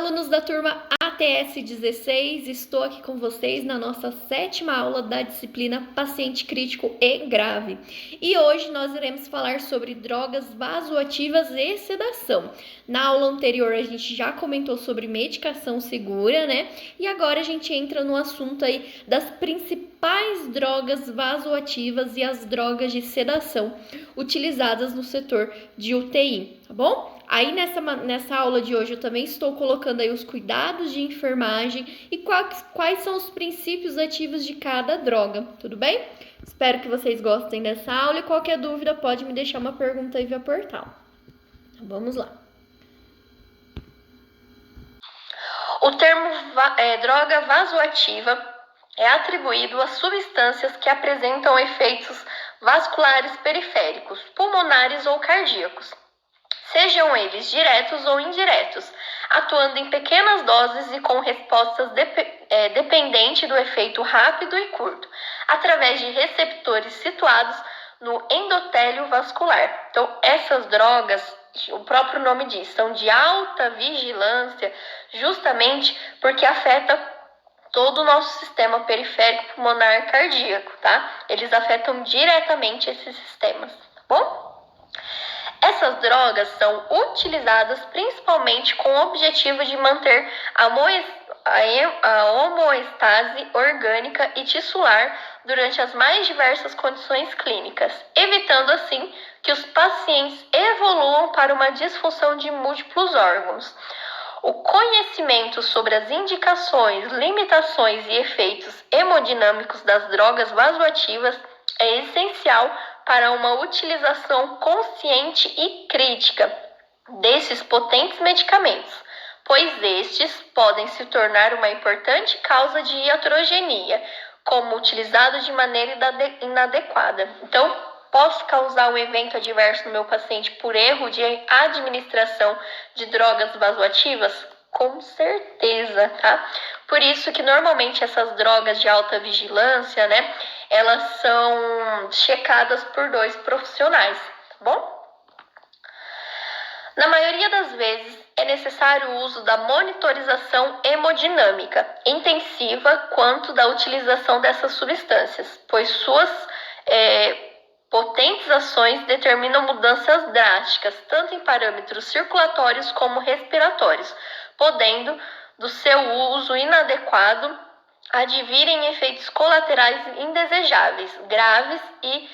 alunos da turma ATS 16, estou aqui com vocês na nossa 7ª aula da disciplina Paciente Crítico e Grave. E hoje nós iremos falar sobre drogas vasoativas e sedação. Na aula anterior a gente já comentou sobre medicação segura, né? E agora a gente entra no assunto aí das principais drogas vasoativas e as drogas de sedação utilizadas no setor de UTI, tá bom? Aí nessa aula de hoje eu também estou colocando aí os cuidados de enfermagem e quais são os princípios ativos de cada droga, tudo bem? Espero que vocês gostem dessa aula e qualquer dúvida pode me deixar uma pergunta aí via portal. Então, vamos lá. O termo droga vasoativa é atribuído a substâncias que apresentam efeitos vasculares periféricos, pulmonares ou cardíacos, sejam eles diretos ou indiretos, atuando em pequenas doses e com respostas dependentes do efeito rápido e curto, através de receptores situados no endotélio vascular. Então, essas drogas, o próprio nome diz, são de alta vigilância, justamente porque afeta todo o nosso sistema periférico pulmonar cardíaco, tá? Eles afetam diretamente esses sistemas, tá bom? Essas drogas são utilizadas principalmente com o objetivo de manter a homeostase orgânica e tissular durante as mais diversas condições clínicas, evitando assim que os pacientes evoluam para uma disfunção de múltiplos órgãos. O conhecimento sobre as indicações, limitações e efeitos hemodinâmicos das drogas vasoativas é essencial para uma utilização consciente e crítica desses potentes medicamentos, pois estes podem se tornar uma importante causa de iatrogenia, como utilizados de maneira inadequada. Então, posso causar um evento adverso no meu paciente por erro de administração de drogas vasoativas? Com certeza, tá? Por isso que normalmente essas drogas de alta vigilância, né, elas são checadas por 2 profissionais, tá bom? Na maioria das vezes, é necessário o uso da monitorização hemodinâmica intensiva quanto da utilização dessas substâncias, pois suas potentes ações determinam mudanças drásticas, tanto em parâmetros circulatórios como respiratórios, podendo, do seu uso inadequado, advir em efeitos colaterais indesejáveis, graves e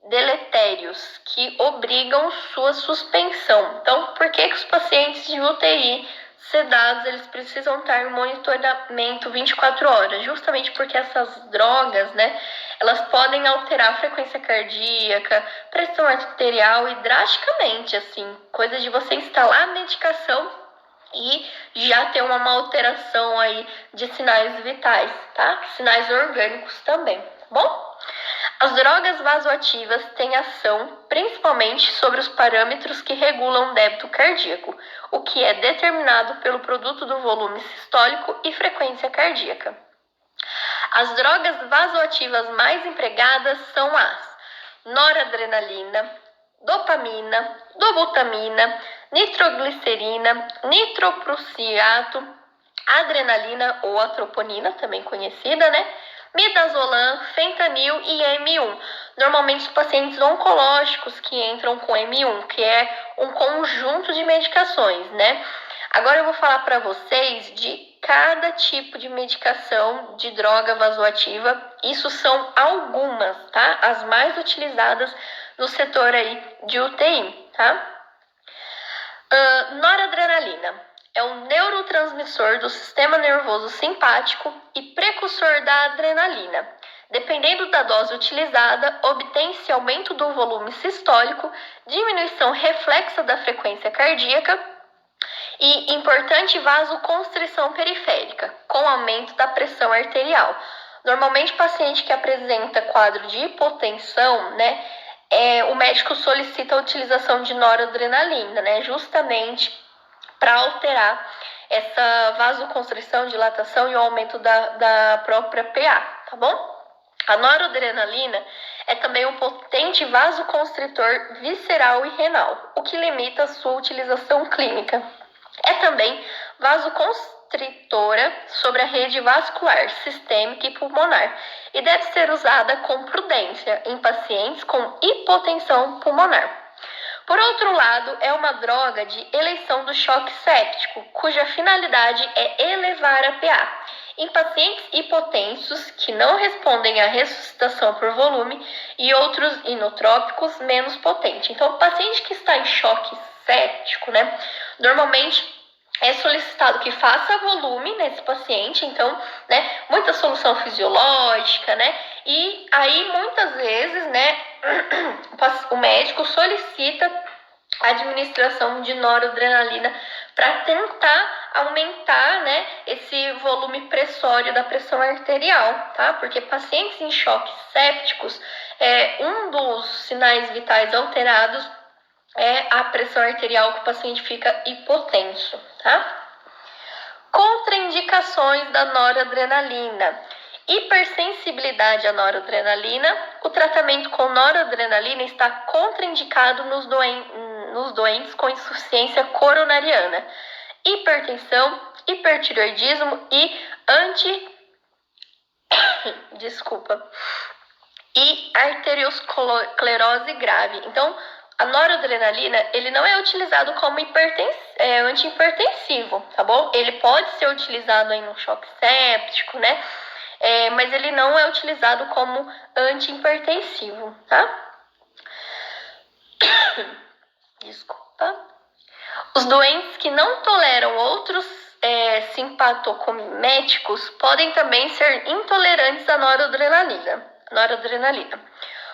deletérios, que obrigam sua suspensão. Então, por que os pacientes de UTI sedados, eles precisam estar em monitoramento 24 horas? Justamente porque essas drogas, né, elas podem alterar a frequência cardíaca, pressão arterial e drasticamente, assim, coisa de você instalar a medicação e já ter uma alteração aí de sinais vitais, tá? Sinais orgânicos também, tá bom? As drogas vasoativas têm ação principalmente sobre os parâmetros que regulam o débito cardíaco, o que é determinado pelo produto do volume sistólico e frequência cardíaca. As drogas vasoativas mais empregadas são as noradrenalina, dopamina, dobutamina, nitroglicerina, nitroprusiato, adrenalina ou atroponina, também conhecida, né? Midazolam, fentanil e M1. Normalmente os pacientes oncológicos que entram com M1, que é um conjunto de medicações, né? Agora eu vou falar para vocês de cada tipo de medicação de droga vasoativa. Isso são algumas, tá? As mais utilizadas no setor aí de UTI, tá? Noradrenalina é um neurotransmissor do sistema nervoso simpático e precursor da adrenalina. Dependendo da dose utilizada, obtém-se aumento do volume sistólico, diminuição reflexa da frequência cardíaca e importante vasoconstrição periférica, com aumento da pressão arterial. Normalmente, o paciente que apresenta quadro de hipotensão, né, o médico solicita a utilização de noradrenalina, né, justamente para alterar essa vasoconstrição, dilatação e o aumento da própria PA, tá bom? A noradrenalina é também um potente vasoconstritor visceral e renal, o que limita a sua utilização clínica. É também vasoconstritora sobre a rede vascular, sistêmica e pulmonar, e deve ser usada com prudência em pacientes com hipotensão pulmonar. Por outro lado, é uma droga de eleição do choque séptico, cuja finalidade é elevar a PA. Em pacientes hipotensos que não respondem à ressuscitação por volume e outros inotrópicos menos potentes. Então, o paciente que está em choque séptico, né, normalmente é solicitado que faça volume nesse paciente, então, né, muita solução fisiológica, né, e aí muitas vezes, né, o médico solicita a administração de noradrenalina para tentar aumentar, né, esse volume pressório da pressão arterial, tá? Porque pacientes em choques sépticos, um dos sinais vitais alterados é a pressão arterial, que o paciente fica hipotenso, tá? Contraindicações da noradrenalina. Hipersensibilidade à noradrenalina. O tratamento com noradrenalina está contraindicado nos doentes com insuficiência coronariana, hipertensão, hipertireoidismo e e arteriosclerose grave. Então, a noradrenalina, ele não é utilizado como antihipertensivo, tá bom? Ele pode ser utilizado em um choque séptico, né? Mas ele não é utilizado como antihipertensivo, tá? Desculpa. Os doentes que não toleram outros simpatocométicos podem também ser intolerantes à noradrenalina.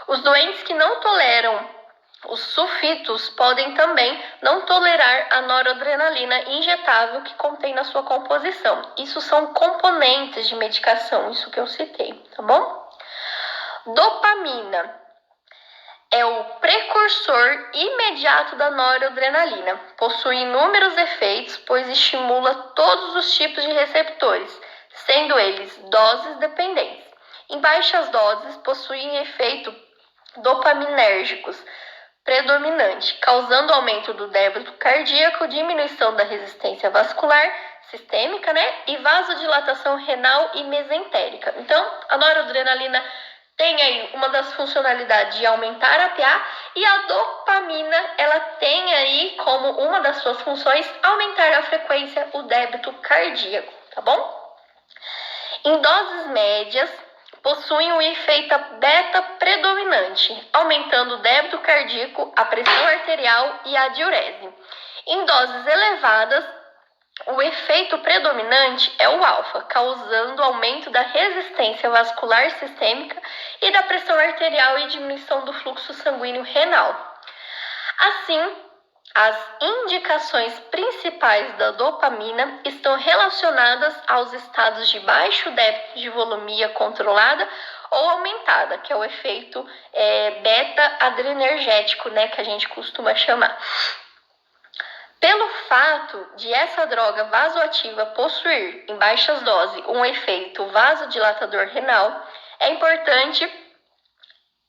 Os doentes que não toleram os sulfitos podem também não tolerar a noradrenalina injetável que contém na sua composição. Isso são componentes de medicação, isso que eu citei, tá bom? Dopamina é o precursor imediato da noradrenalina. Possui inúmeros efeitos, pois estimula todos os tipos de receptores, sendo eles doses dependentes. Em baixas doses, possuem efeito dopaminérgicos predominante, causando aumento do débito cardíaco, diminuição da resistência vascular sistêmica, né, e vasodilatação renal e mesentérica. Então, a noradrenalina tem aí uma das funcionalidades de aumentar a PA, e a dopamina, ela tem aí como uma das suas funções aumentar a frequência, o débito cardíaco, tá bom? Em doses médias, possuem um efeito beta predominante, aumentando o débito cardíaco, a pressão arterial e a diurese. Em doses elevadas, o efeito predominante é o alfa, causando aumento da resistência vascular sistêmica e da pressão arterial e diminuição do fluxo sanguíneo renal. Assim, as indicações principais da dopamina estão relacionadas aos estados de baixo débito de volumia controlada ou aumentada, que é o efeito beta-adrenérgico, né, que a gente costuma chamar. Pelo fato de essa droga vasoativa possuir, em baixas doses, um efeito vasodilatador renal,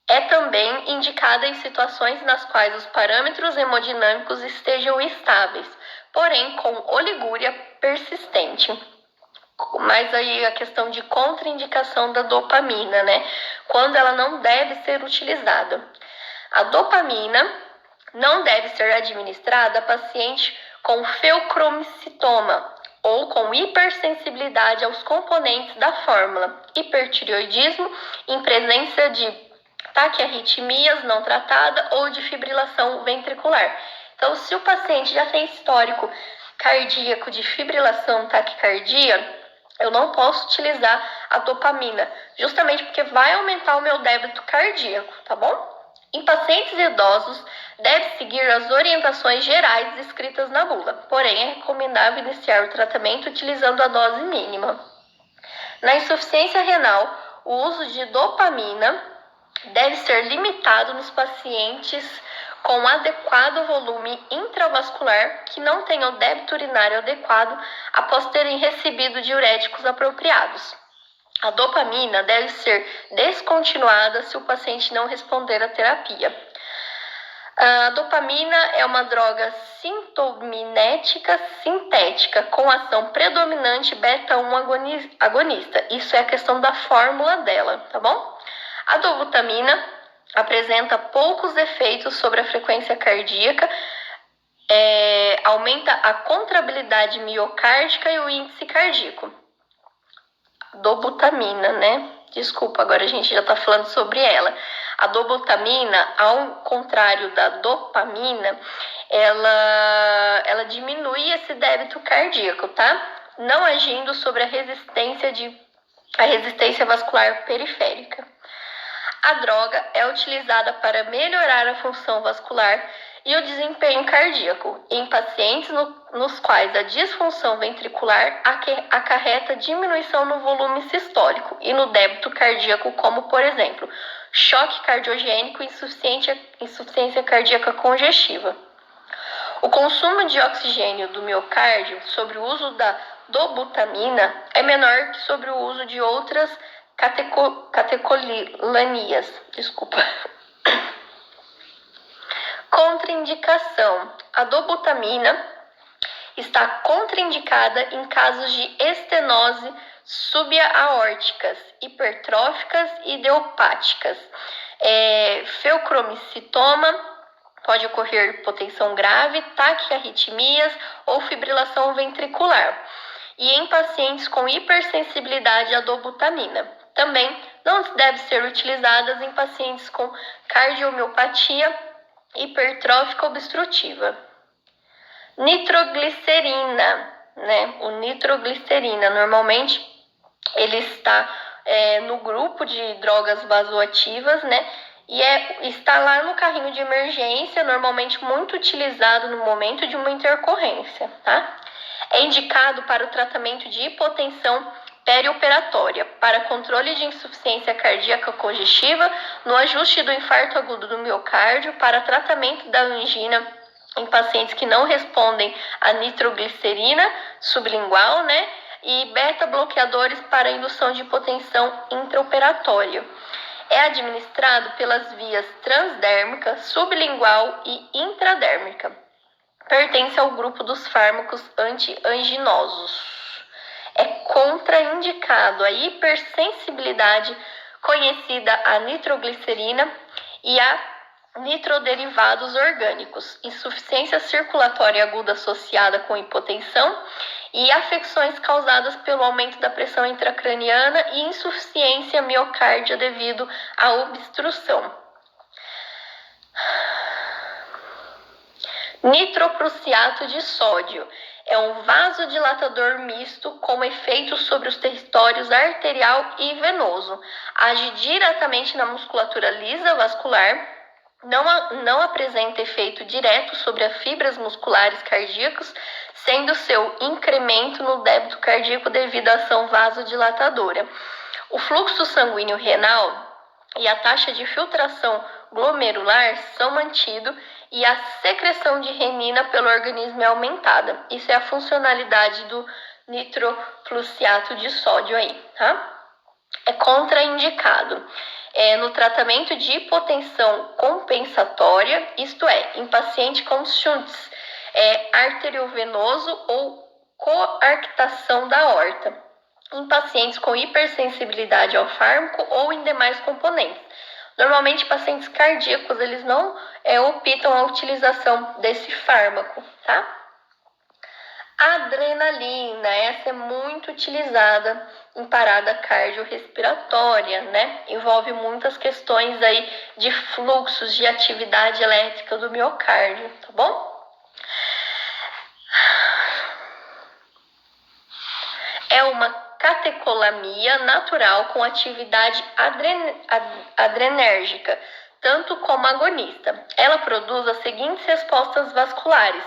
é também indicada em situações nas quais os parâmetros hemodinâmicos estejam estáveis, porém com oligúria persistente. Mas aí a questão de contraindicação da dopamina, né? Quando ela não deve ser utilizada. A dopamina não deve ser administrada a paciente com feucromicitoma ou com hipersensibilidade aos componentes da fórmula, hipertireoidismo em presença de taquiarritmias não tratada ou de fibrilação ventricular. Então, se o paciente já tem histórico cardíaco de fibrilação, taquicardia, eu não posso utilizar a dopamina, justamente porque vai aumentar o meu débito cardíaco, tá bom? Em pacientes idosos, deve seguir as orientações gerais descritas na bula, porém é recomendável iniciar o tratamento utilizando a dose mínima. Na insuficiência renal, o uso de dopamina deve ser limitado nos pacientes com adequado volume intravascular que não tenham débito urinário adequado após terem recebido diuréticos apropriados. A dopamina deve ser descontinuada se o paciente não responder à terapia. A dopamina é uma droga sintomimética sintética com ação predominante beta-1 agonista. Isso é a questão da fórmula dela, tá bom? A dobutamina apresenta poucos efeitos sobre a frequência cardíaca, aumenta a contrabilidade miocárdica e o índice cardíaco. Dobutamina, né? Desculpa, agora a gente já tá falando sobre ela. A dobutamina, ao contrário da dopamina, ela diminui esse débito cardíaco, tá? Não agindo sobre a resistência vascular periférica. A droga é utilizada para melhorar a função vascular e o desempenho cardíaco em pacientes nos quais a disfunção ventricular acarreta diminuição no volume sistólico e no débito cardíaco, como, por exemplo, choque cardiogênico e insuficiência cardíaca congestiva. O consumo de oxigênio do miocárdio sobre o uso da dobutamina é menor que sobre o uso de outras catecolaminas. Contraindicação. A dobutamina está contraindicada em casos de estenose subaórticas, hipertróficas e idiopáticas. Feucromicitoma, pode ocorrer hipotensão grave, taquiarritmias ou fibrilação ventricular. E em pacientes com hipersensibilidade à dobutamina. Também não deve ser utilizadas em pacientes com cardiomiopatia hipertrófica obstrutiva. Nitroglicerina, né? O nitroglicerina, normalmente, ele está no grupo de drogas vasoativas, né? E está lá no carrinho de emergência, normalmente muito utilizado no momento de uma intercorrência, tá? É indicado para o tratamento de hipotensão perioperatória, para controle de insuficiência cardíaca congestiva, no ajuste do infarto agudo do miocárdio, para tratamento da angina em pacientes que não respondem à nitroglicerina sublingual, né? E beta-bloqueadores para indução de hipotensão intraoperatória. É administrado pelas vias transdérmica, sublingual e intradérmica. Pertence ao grupo dos fármacos anti-anginosos. É contraindicado a hipersensibilidade conhecida à nitroglicerina e a nitroderivados orgânicos, insuficiência circulatória aguda associada com hipotensão e afecções causadas pelo aumento da pressão intracraniana e insuficiência miocárdia devido à obstrução. Nitroprussiato de sódio é um vasodilatador misto com efeitos sobre os territórios arterial e venoso. Age diretamente na musculatura lisa vascular, não apresenta efeito direto sobre as fibras musculares cardíacas, sendo seu incremento no débito cardíaco devido à ação vasodilatadora. O fluxo sanguíneo renal e a taxa de filtração glomerular são mantidos e a secreção de renina pelo organismo é aumentada. Isso é a funcionalidade do nitroprussiato de sódio aí, tá? É contraindicado. No tratamento de hipotensão compensatória, isto é, em paciente com shunts arteriovenoso ou coarctação da aorta, em pacientes com hipersensibilidade ao fármaco ou em demais componentes. Normalmente, pacientes cardíacos, eles não optam a utilização desse fármaco, tá? Adrenalina, essa é muito utilizada em parada cardiorrespiratória, né? Envolve muitas questões aí de fluxos de atividade elétrica do miocárdio, tá bom? É uma catecolamia natural com atividade adrenérgica, tanto como agonista. Ela produz as seguintes respostas vasculares: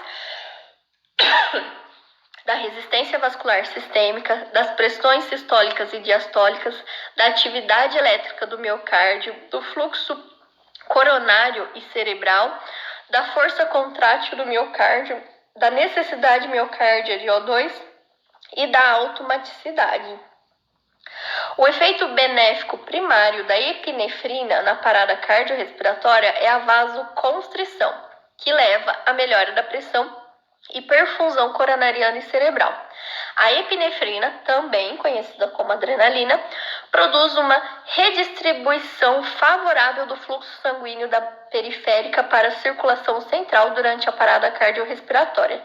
da resistência vascular sistêmica, das pressões sistólicas e diastólicas, da atividade elétrica do miocárdio, do fluxo coronário e cerebral, da força contrátil do miocárdio, da necessidade miocárdia de O2 e da automaticidade. O efeito benéfico primário da epinefrina na parada cardiorrespiratória é a vasoconstrição. que leva à melhora da pressão e perfusão coronariana e cerebral. A epinefrina, também conhecida como adrenalina, produz uma redistribuição favorável do fluxo sanguíneo da periférica para a circulação central durante a parada cardiorrespiratória.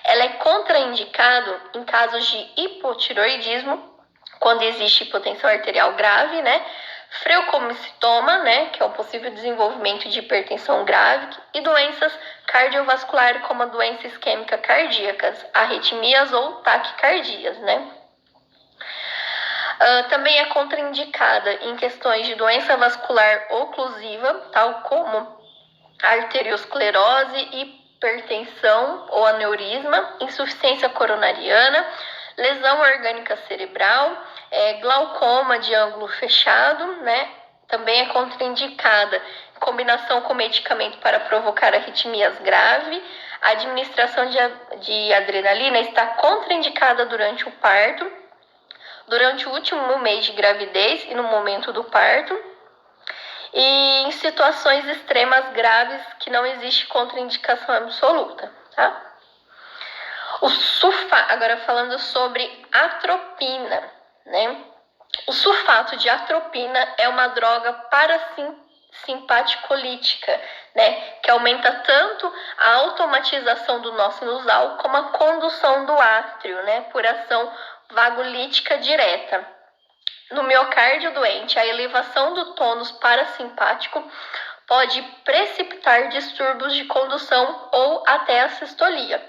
Ela é contraindicada em casos de hipotiroidismo, quando existe hipotensão arterial grave, freio como sintoma, que é um possível desenvolvimento de hipertensão grave, e doenças cardiovasculares como a doença isquêmica cardíacas, arritmias ou taquicardias, também é contraindicada em questões de doença vascular oclusiva, tal como arteriosclerose, hipertensão ou aneurisma, insuficiência coronariana, lesão orgânica cerebral, glaucoma de ângulo fechado, também é contraindicada em combinação com medicamento para provocar arritmias graves. A administração de adrenalina está contraindicada durante o parto, durante o último mês de gravidez e no momento do parto, e em situações extremas graves que não existe contraindicação absoluta, tá? Agora falando sobre atropina, O sulfato de atropina é uma droga parasimpaticolítica, que aumenta tanto a automatização do nó sinusal como a condução do átrio, por ação vagolítica direta. No miocárdio doente, a elevação do tônus parasimpático pode precipitar distúrbios de condução ou até a sistolia.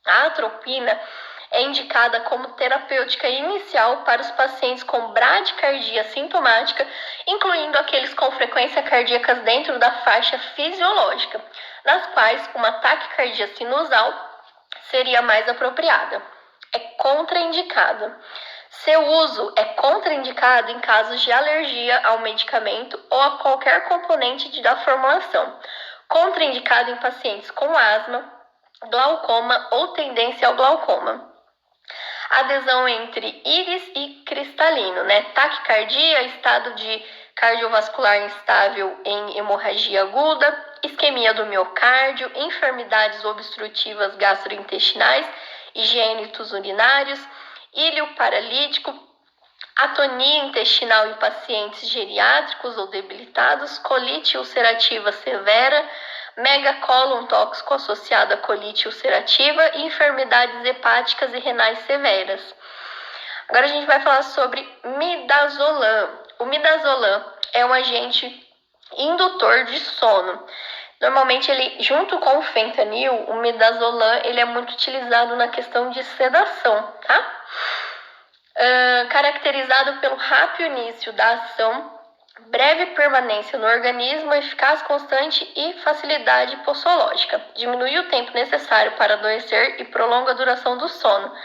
A atropina é indicada como terapêutica inicial para os pacientes com bradicardia sintomática, incluindo aqueles com frequência cardíacas dentro da faixa fisiológica, nas quais uma taquicardia sinusal seria mais apropriada. É contraindicado. Seu uso é contraindicado em casos de alergia ao medicamento ou a qualquer componente da formulação. Contraindicado em pacientes com asma, glaucoma ou tendência ao glaucoma. Adesão entre íris e cristalino, Taquicardia, estado de cardiovascular instável em hemorragia aguda, isquemia do miocárdio, enfermidades obstrutivas gastrointestinais, higiênitos urinários, íleo paralítico, atonia intestinal em pacientes geriátricos ou debilitados, colite ulcerativa severa, megacolon tóxico associado a colite ulcerativa e enfermidades hepáticas e renais severas. Agora a gente vai falar sobre midazolam. O midazolam é um agente indutor de sono. Normalmente, junto com o fentanil, o midazolam ele é muito utilizado na questão de sedação, tá? Caracterizado pelo rápido início da ação, breve permanência no organismo, eficaz constante e facilidade possológica. Diminui o tempo necessário para adoecer e prolonga a duração do sono,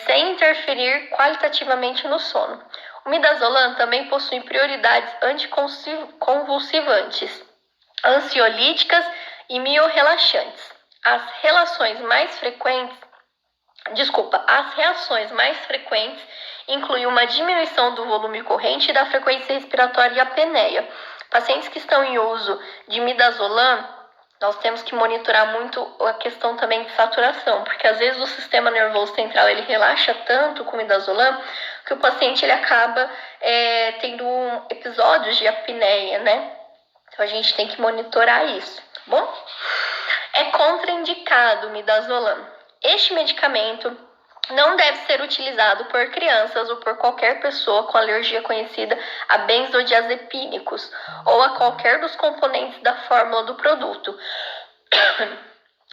sem interferir qualitativamente no sono. O midazolam também possui prioridades anticonvulsivantes, ansiolíticas e miorrelaxantes. As reações mais frequentes incluem uma diminuição do volume corrente e da frequência respiratória e apneia. Pacientes que estão em uso de midazolam, nós temos que monitorar muito a questão também de saturação, porque às vezes o sistema nervoso central ele relaxa tanto com midazolam que o paciente ele acaba tendo episódios de apneia, Então a gente tem que monitorar isso, tá bom? É contraindicado o midazolam. Este medicamento não deve ser utilizado por crianças ou por qualquer pessoa com alergia conhecida a benzodiazepínicos ou a qualquer dos componentes da fórmula do produto.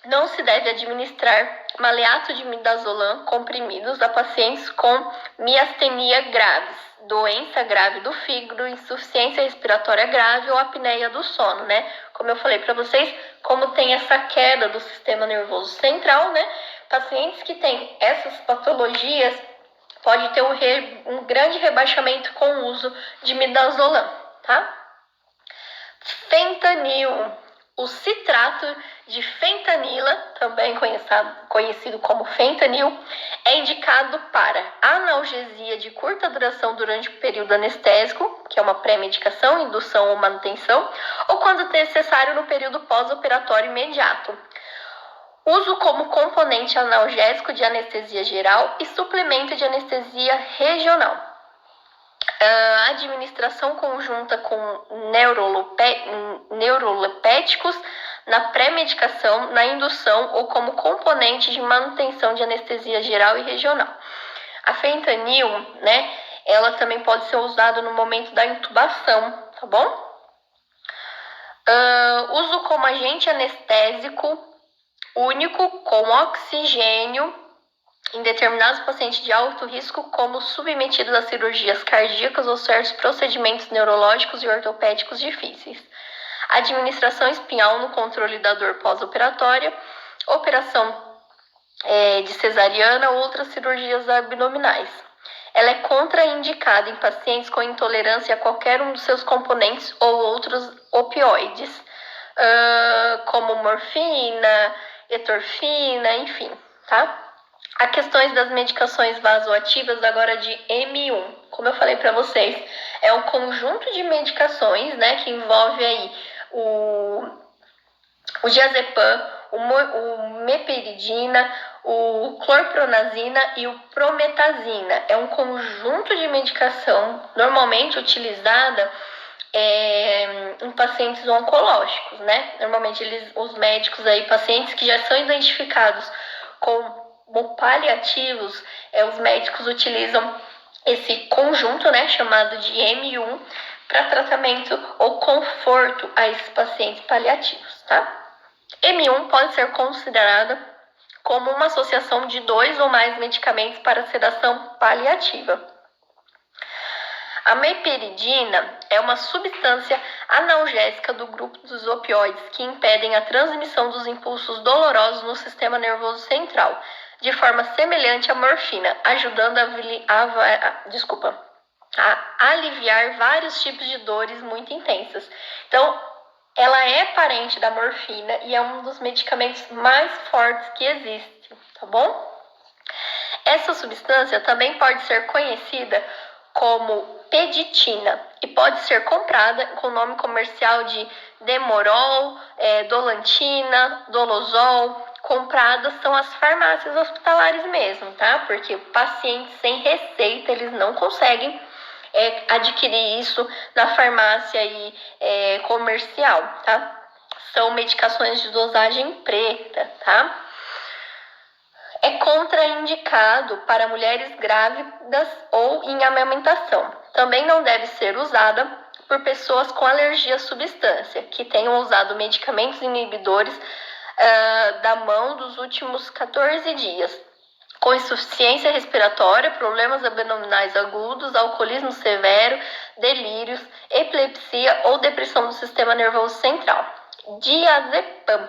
Não se deve administrar maleato de midazolam comprimidos a pacientes com miastenia graves, doença grave do fígado, insuficiência respiratória grave ou apneia do sono, Como eu falei para vocês, como tem essa queda do sistema nervoso central, pacientes que têm essas patologias pode ter um grande rebaixamento com o uso de midazolam, tá? Fentanil. O citrato de fentanila, também conhecido como fentanil, é indicado para analgesia de curta duração durante o período anestésico, que é uma pré-medicação, indução ou manutenção, ou quando necessário no período pós-operatório imediato. Uso como componente analgésico de anestesia geral e suplemento de anestesia regional. Administração conjunta com neurolepéticos na pré-medicação, na indução ou como componente de manutenção de anestesia geral e regional. A fentanil, né, ela também pode ser usada no momento da intubação, tá bom? Uso como agente anestésico único com oxigênio em determinados pacientes de alto risco, como submetidos a cirurgias cardíacas ou certos procedimentos neurológicos e ortopédicos difíceis. Administração espinhal no controle da dor pós-operatória, operação de cesariana ou outras cirurgias abdominais. Ela é contraindicada em pacientes com intolerância a qualquer um dos seus componentes ou outros opioides, como morfina, etorfina, enfim, tá? Há questões das medicações vasoativas agora de M1. Como eu falei para vocês, é um conjunto de medicações, né, que envolve aí o diazepam, o meperidina, o clorpronazina e o prometazina. É um conjunto de medicação normalmente utilizada em pacientes oncológicos, né? Normalmente os médicos aí, pacientes que já são identificados como paliativos, os médicos utilizam esse conjunto, né, chamado de M1, para tratamento ou conforto a esses pacientes paliativos, tá? M1 pode ser considerada como uma associação de 2 ou mais medicamentos para sedação paliativa. A meperidina é uma substância analgésica do grupo dos opioides que impedem a transmissão dos impulsos dolorosos no sistema nervoso central, de forma semelhante à morfina, ajudando a aliviar vários tipos de dores muito intensas. Então, ela é parente da morfina e é um dos medicamentos mais fortes que existe, tá bom? Essa substância também pode ser conhecida como peditina e pode ser comprada com o nome comercial de Demorol, Dolantina, Dolozol. Compradas são as farmácias hospitalares mesmo, tá? Porque pacientes sem receita, eles não conseguem adquirir isso na farmácia comercial, tá? São medicações de dosagem preta, tá? É contraindicado para mulheres grávidas ou em amamentação. Também não deve ser usada por pessoas com alergia à substância, que tenham usado medicamentos inibidores da mão dos últimos 14 dias, com insuficiência respiratória, problemas abdominais agudos, alcoolismo severo, delírios, epilepsia ou depressão do sistema nervoso central. Diazepam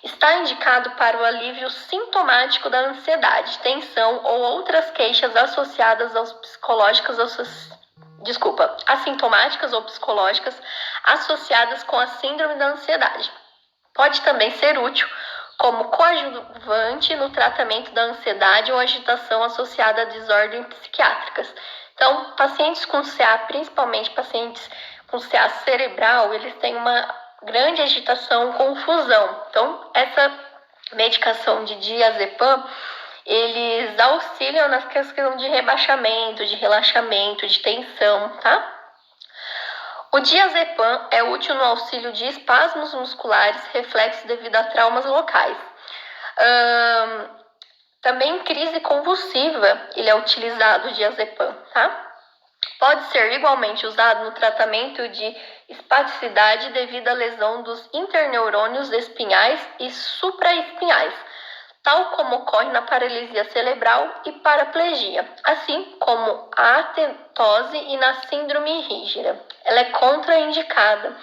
está indicado para o alívio sintomático da ansiedade, tensão ou outras queixas associadas assintomáticas ou psicológicas associadas com a síndrome da ansiedade. Pode também ser útil como coadjuvante no tratamento da ansiedade ou agitação associada a desordens psiquiátricas. Então, pacientes com CA, principalmente pacientes com CA cerebral, eles têm uma grande agitação, confusão. Então, essa medicação de diazepam, eles auxiliam na questão de rebaixamento, de relaxamento, de tensão, tá? O diazepam é útil no auxílio de espasmos musculares reflexos devido a traumas locais. Também em crise convulsiva, ele é utilizado o diazepam, tá? Pode ser igualmente usado no tratamento de espasticidade devido à lesão dos interneurônios espinhais e supraespinhais, tal como ocorre na paralisia cerebral e paraplegia, assim como a atenose e na síndrome rígida. Ela é contraindicada,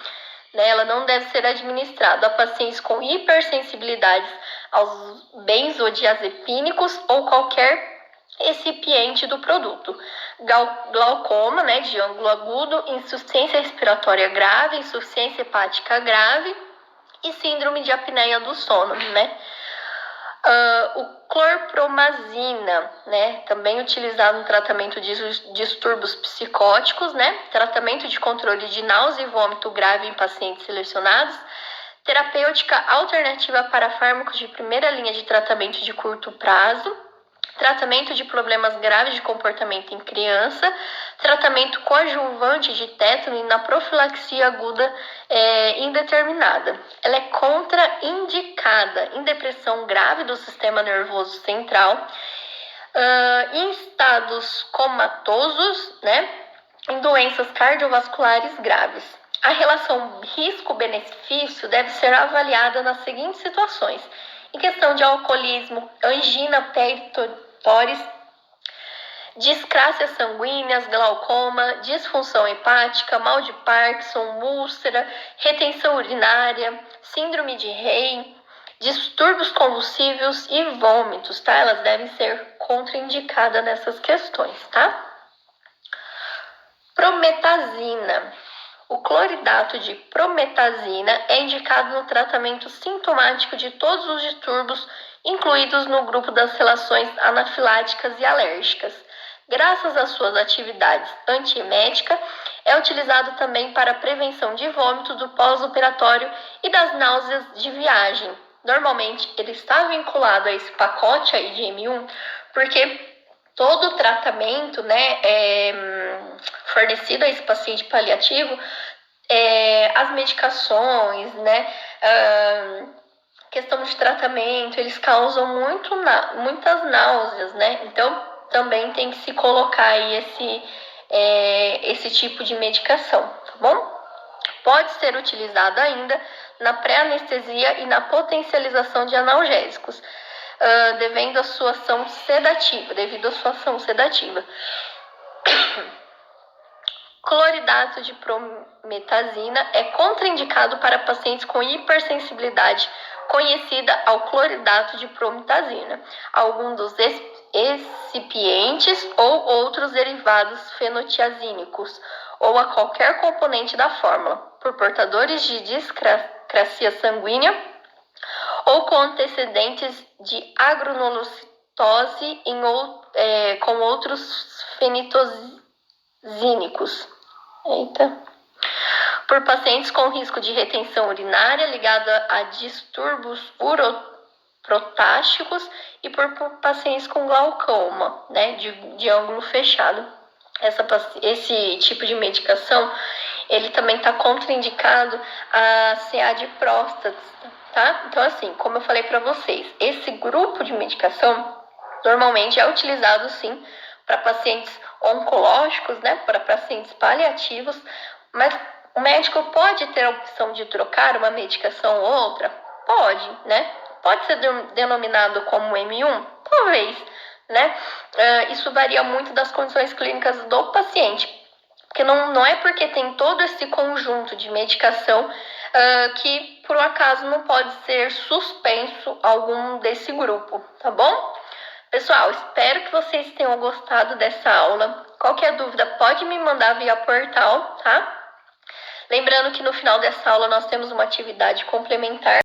né? Ela não deve ser administrada a pacientes com hipersensibilidades aos benzodiazepínicos ou qualquer recipiente do produto. Glaucoma, né, de ângulo agudo, insuficiência respiratória grave, insuficiência hepática grave e síndrome de apneia do sono, né? O clorpromazina, né, também utilizado no tratamento de distúrbios psicóticos, né, tratamento de controle de náusea e vômito grave em pacientes selecionados, terapêutica alternativa para fármacos de primeira linha de tratamento de curto prazo, tratamento de problemas graves de comportamento em criança, tratamento coadjuvante de tétano e na profilaxia aguda indeterminada. Ela é contraindicada em depressão grave do sistema nervoso central, em estados comatosos, né, em doenças cardiovasculares graves. A relação risco-benefício deve ser avaliada nas seguintes situações: em questão de alcoolismo, angina pectoris, discrácias sanguíneas, glaucoma, disfunção hepática, mal de Parkinson, úlcera, retenção urinária, síndrome de Rey, distúrbios convulsivos e vômitos, tá? Elas devem ser contraindicadas nessas questões, tá? Prometazina. O cloridato de prometazina é indicado no tratamento sintomático de todos os distúrbios incluídos no grupo das relações anafiláticas e alérgicas. Graças às suas atividades antieméticas, é utilizado também para a prevenção de vômito do pós-operatório e das náuseas de viagem. Normalmente, ele está vinculado a esse pacote aí de M1, porque todo o tratamento, né, fornecido a esse paciente paliativo, as medicações, né, questão de tratamento, eles causam muitas náuseas, né? Então, também tem que se colocar aí esse tipo de medicação, tá bom? Pode ser utilizado ainda na pré-anestesia e na potencialização de analgésicos, devido à sua ação sedativa. Cloridato de prometazina é contraindicado para pacientes com hipersensibilidade conhecida ao cloridato de prometazina, algum dos excipientes ou outros derivados fenotiazínicos, ou a qualquer componente da fórmula, por portadores de discracia sanguínea ou com antecedentes de agranulocitose com outros fenitozínicos. Por pacientes com risco de retenção urinária ligado a distúrbios uroprotásticos e por pacientes com glaucoma, né, de ângulo fechado. Esse tipo de medicação, ele também está contraindicado a CA de próstata, tá? Então, assim, como eu falei para vocês, esse grupo de medicação normalmente é utilizado, sim, para pacientes oncológicos, né, para pacientes paliativos, mas o médico pode ter a opção de trocar uma medicação ou outra? Pode, né? Pode ser denominado como M1? Talvez, né? Isso varia muito das condições clínicas do paciente, porque não é porque tem todo esse conjunto de medicação que, por um acaso, não pode ser suspenso algum desse grupo, tá bom? Pessoal, espero que vocês tenham gostado dessa aula. Qualquer dúvida, pode me mandar via portal, tá? Lembrando que no final dessa aula nós temos uma atividade complementar.